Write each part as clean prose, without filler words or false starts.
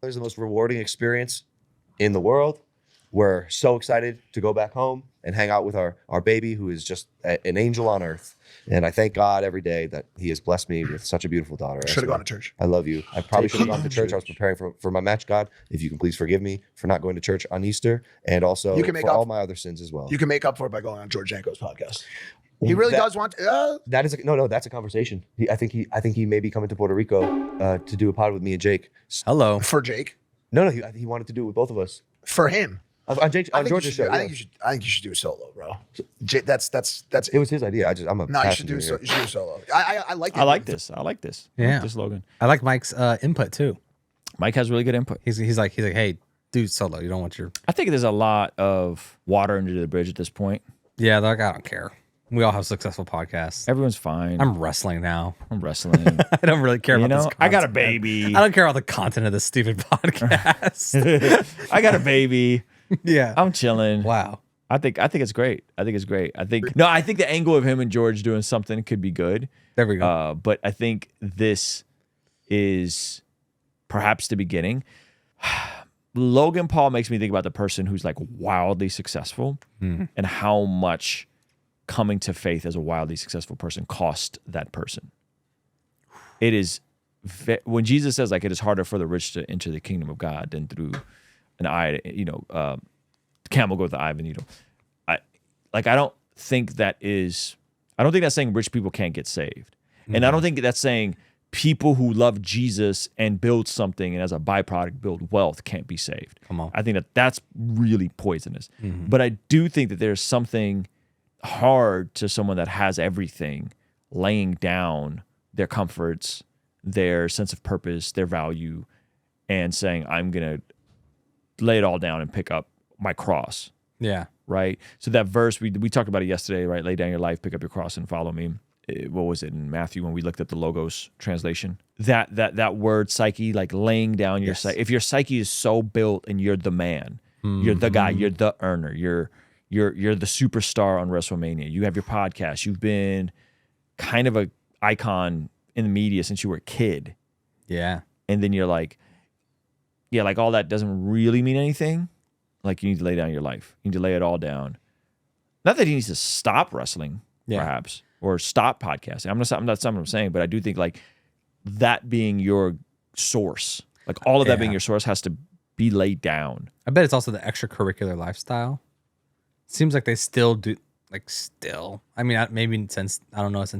It's the most rewarding experience in the world. We're so excited to go back home and hang out with our baby, who is just an angel on earth. And I thank God every day that he has blessed me with such a beautiful daughter. Should have gone to church. I love you. I probably should have gone to church. I was preparing for my match, God. If you can please forgive me for not going to church on Easter, and also for all my other sins as well. You can make up for it by going on George Janko's podcast. He really does want to. That is no. That's a conversation. I think he may be coming to Puerto Rico to do a pod with me and Jake. Hello for Jake. No, he wanted to do it with both of us. For him. On George's show. I think you should do a solo, bro. That's it was his idea. You should do solo. I like this. I like this. Yeah. I like this, Logan. I like Mike's input too. Mike has really good input. He's like, hey, do solo. You don't want your. I think there's a lot of water under the bridge at this point. Yeah, like I don't care. We all have successful podcasts. Everyone's fine. I'm wrestling now. I'm wrestling. I don't really care about this content. I got a baby. I don't care about the content of this stupid podcast. I got a baby. Yeah. I'm chilling. Wow. I think it's great. I think the angle of him and George doing something could be good. There we go. But I think this is perhaps the beginning. Logan Paul makes me think about the person who's like wildly successful and how much coming to faith as a wildly successful person cost that person. It is when Jesus says like it is harder for the rich to enter the kingdom of God than through an eye, camel go with the eye of a needle. I don't think that's saying rich people can't get saved. And I don't think that's saying people who love Jesus and build something and as a byproduct build wealth can't be saved. Come on. I think that's really poisonous. But I do think that there's something hard to someone that has everything laying down their comforts, their sense of purpose, their value, and saying, I'm going to lay it all down and pick up my cross. Yeah. Right? So that verse, we talked about it yesterday, right? Lay down your life, pick up your cross, and follow me. What was it in Matthew when we looked at the Logos translation? That word psyche, like laying down your psyche. If your psyche is so built and you're the man, you're the guy, you're the earner, you're the superstar on WrestleMania. You have your podcast. You've been kind of an icon in the media since you were a kid. Yeah. And then you're like, yeah, like all that doesn't really mean anything. Like you need to lay down your life. You need to lay it all down. Not that he needs to stop wrestling, perhaps, or stop podcasting. That's not what I'm saying, but I do think like that being your source, like all of that being your source has to be laid down. I bet it's also the extracurricular lifestyle. Seems like they still do, I mean, maybe since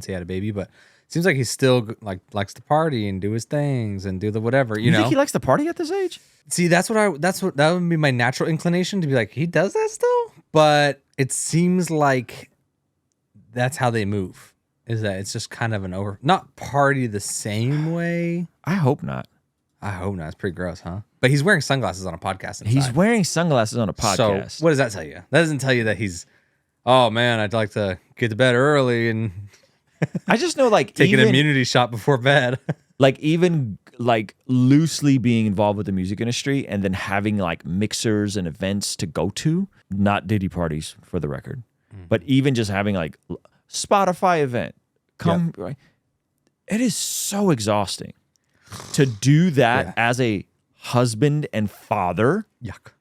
he had a baby, but it seems like he still like likes to party and do his things and do the whatever, you know? Think he likes to party at this age? See, that would be my natural inclination to be like, he does that still? But it seems like that's how they move. Is that it's just kind of not party the same way. I hope not. It's pretty gross, huh? But he's wearing sunglasses on a podcast inside. He's wearing sunglasses on a podcast. So what does that tell you? That doesn't tell you that he's, oh man, I'd like to get to bed early and I just know like take an immunity shot before bed. Like even like loosely being involved with the music industry and then having like mixers and events to go to, not Diddy parties for the record, but even just having like Spotify event, right? It is so exhausting to do that as a husband and father. Yuck.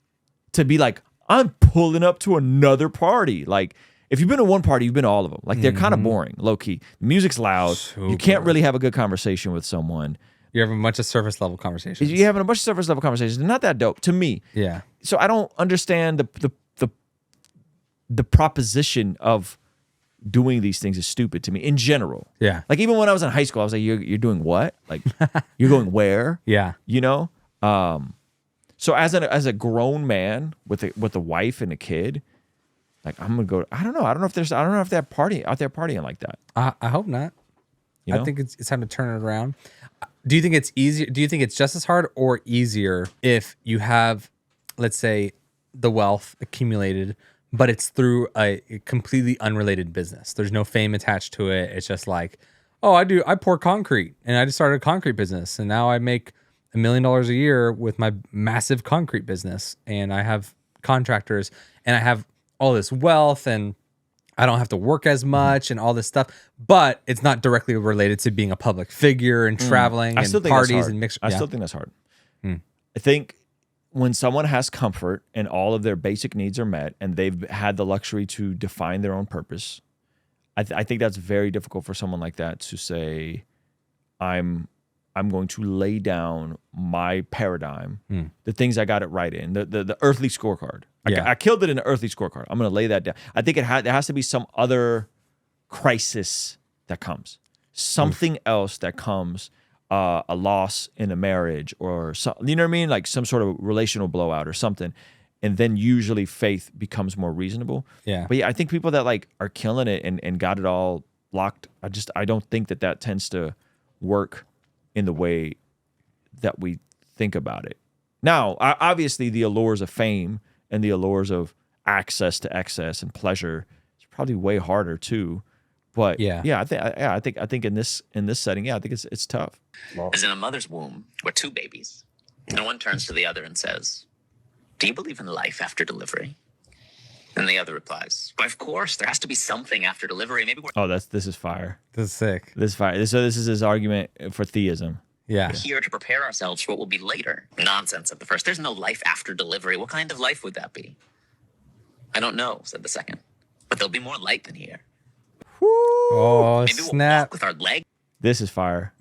To be like, I'm pulling up to another party. Like, if you've been to one party, you've been to all of them. Like, they're kind of boring, low key. The music's loud. You can't really have a good conversation with someone. You're having a bunch of surface level conversations. You're having a bunch of surface level conversations. They're not that dope to me. Yeah. So I don't understand the proposition of doing these things is stupid to me in general. Yeah. Like even when I was in high school, I was like, you're doing what? Like you're going where? Yeah. You know? So as a grown man with a wife and a kid, like I'm gonna go. I don't know if they're out there partying like that. I hope not. You know? I think it's time to turn it around. Do you think it's easier? Do you think it's just as hard or easier if you have, let's say, the wealth accumulated, but it's through a completely unrelated business? There's no fame attached to it. It's just like, oh, I pour concrete and I just started a concrete business and now I make $1 million a year with my massive concrete business and I have contractors and I have all this wealth and I don't have to work as much and all this stuff, but it's not directly related to being a public figure and traveling and parties and mixed. I still think that's hard. I think when someone has comfort and all of their basic needs are met and they've had the luxury to define their own purpose, I think that's very difficult for someone like that to say, I'm going to lay down my paradigm, the things I got it right in, the earthly scorecard. I killed it in the earthly scorecard. I'm going to lay that down. I think there has to be some other crisis that comes, something else that comes, a loss in a marriage or something, you know what I mean? Like some sort of relational blowout or something. And then usually faith becomes more reasonable. Yeah. But yeah, I think people that like are killing it and got it all locked, I don't think that tends to work in the way that we think about it. Now, obviously the allures of fame and the allures of access to excess and pleasure is probably way harder too. But I think in this setting, I think it's tough. As in a mother's womb were two babies, and one turns to the other and says, "Do you believe in life after delivery?" And the other replies, "Why, of course, there has to be something after delivery. Maybe we're This is fire. This is sick. This is fire. So this is his argument for theism. Yeah. here to prepare ourselves for what will be later." Nonsense, said the first. "There's no life after delivery. What kind of life would that be?" "I don't know," said the second. "But there'll be more light than here. Oh, Maybe we'll snap. walk with our legs This is fire.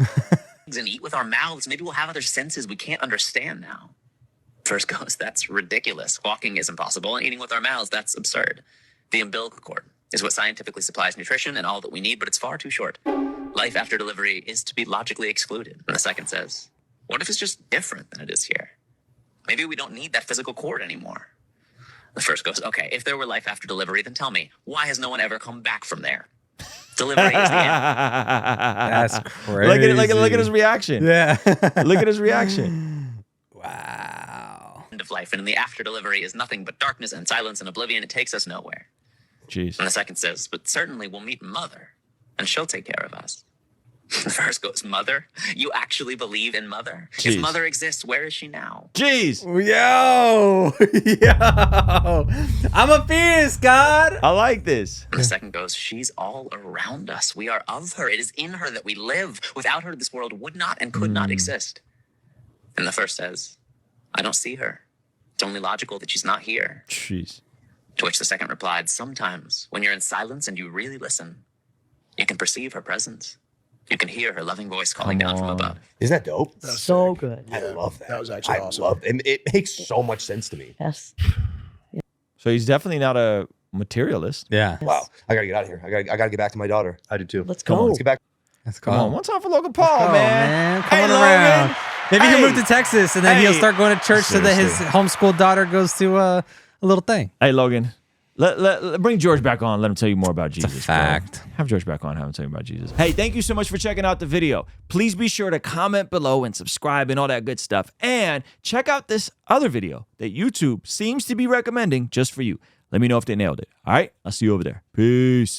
and eat with our mouths. Maybe we'll have other senses we can't understand now." First goes, "That's ridiculous. Walking is impossible, and eating with our mouths, that's absurd. The umbilical cord is what scientifically supplies nutrition and all that we need, but it's far too short. Life after delivery is to be logically excluded." And the second says, "What if it's just different than it is here? Maybe we don't need that physical cord anymore." The first goes, "Okay, if there were life after delivery, then tell me, why has no one ever come back from there? Delivery is the end." That's crazy. Look at his reaction. Yeah. Look at his reaction. Wow. End of life, and in the after delivery is nothing but darkness and silence and oblivion. It takes us nowhere. Jeez. And the second says, "But certainly we'll meet Mother, and she'll take care of us." The first goes, "Mother? You actually believe in Mother? Jeez. If Mother exists, where is she now?" Jeez. Yo. Yo. I'm a feast, God. I like this. And the second goes, "She's all around us. We are of her. It is in her that we live. Without her, this world would not and could not exist." And the first says, "I don't see her. It's only logical that she's not here." Jeez. To which the second replied, "Sometimes, when you're in silence and you really listen, you can perceive her presence. You can hear her loving voice calling down from above." Isn't that dope? So good. I love that. That was actually I awesome. love it. It makes so much sense to me. Yes. So he's definitely not a materialist. Yeah. Wow. I gotta get out of here. I gotta get back to my daughter. I do too. Let's Come go. on, Let's get back. Let's Come on, go. one time for Logan Paul, Oh, man. Come Hey, on Logan. around. Maybe he'll Hey. move to Texas and then he'll Hey. start going to church so that his Seriously. homeschooled daughter goes to a little thing. Hey, Logan. Let bring George back on. Let him tell you more about Jesus. Bro. fact. Have George back on. Have him tell you about Jesus. Hey, thank you so much for checking out the video. Please be sure to comment below and subscribe and all that good stuff. And check out this other video that YouTube seems to be recommending just for you. Let me know if they nailed it. All right? I'll see you over there. Peace.